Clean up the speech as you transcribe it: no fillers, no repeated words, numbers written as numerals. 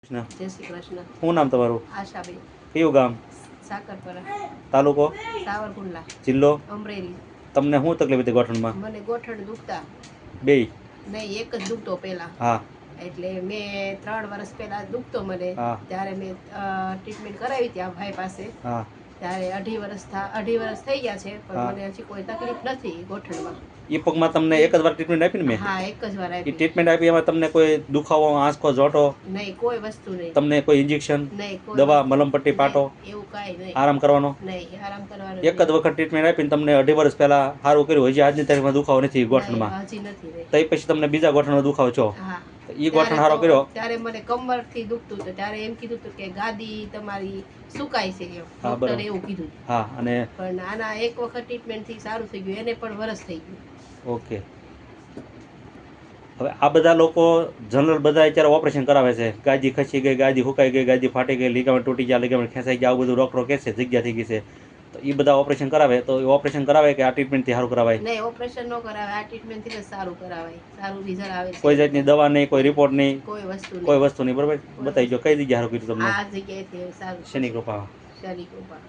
જય શ્રી કૃષ્ણ. શું નામ તમારું? આશાબેન. કયું ગામ? સાકરપરા. તાલુકો? સાવરકુંડલા. જિલ્લો? અમરેલી. તમને શું તકલીફ હતી ગોઠણમાં? મને ગોઠણ દુખતા. બેય? નહીં, એક જ દુખતો પહેલા. હા. એટલે મેં 3 વર્ષ પહેલા દુખતો મને. હા. ત્યારે મેં ટ્રીટમેન્ટ કરાવી હતી આ ભાઈ પાસે. હા. ત્યારે 2.5 વર્ષ થઈ ગયા છે, પણ મને હજી કોઈ તકલીફ નથી ગોઠણમાં. એ પગમાં તમને એક જ વાર ટ્રીટમેન્ટ આપી ને મેં? હા, એક જ વાર એ આપી. ટ્રીટમેન્ટ આપી એમાં તમને કોઈ દુખાવો, આંચકો, જોટો? નહીં, કોઈ વસ્તુ નહીં. તમને કોઈ ઇન્જેક્શન, નહીં, કોઈ દવા, વસ્તુ મલમપટ્ટી, પાટો? નહીં, એવું કાંઈ નહીં. આરામ કરવાનો? નહીં, આરામ કરવાનો એક જ વખત ટ્રીટમેન્ટ આપીને તમને 2.5 વર્ષ પહેલા સારું કર્યું, હજી આજની તારીખમાં દુખાવો નથી ગોઠણમાં? નહીં, હજી નથી રહી. તો પછી તમને બીજા ગોઠણનો દુખાવો છો? હા. એ ગોઠણ સારો કર્યો? ત્યારે મને કમરથી દુખતું હતું, ત્યારે એમ કીધું હતું કે ગાદી તમારી સુકાય છે એમ. હા, બરાબર. ડોક્ટરે એવું કીધું. હા. અને પણ આના એક વખત ટ્રીટમેન્ટથી સારું થઈ ગયું, એને પણ વરસ થઈ ગયું. ઓકે. હવે આ બધા લોકો જનરલ બધા અત્યારે ઓપરેશન કરાવે છે. ગાદી ખસી ગઈ, ગાદી હુકાઈ ગઈ, ગાદી ફાટી ગઈ, લીગામન્ટ તૂટી ગયા, લીગામન્ટ ખેંચાઈ ગયા, આવું બધું ડૉક્ટરો કહે છે જગ્યા થઈ ગઈ છે. તો એ બધા ઓપરેશન કરાવે, તો એ ઓપરેશન કરાવે કે આ ટ્રીટમેન્ટથી સારું કરાવાય? નહીં, ઓપરેશન ન કરાવે, આ ટ્રીટમેન્ટથી જ સારું કરાવાય. સારું રિઝલ્ટ આવે છે. કોઈ જાતની દવા નહીં, કોઈ રિપોર્ટ નહીં, કોઈ વસ્તુ નહીં. બરાબર? બતાવી જો કઈ જગ્યા સારું કીધું તમને? આ જગ્યાએથી સારું. શેની કૃપા? શની કૃપા.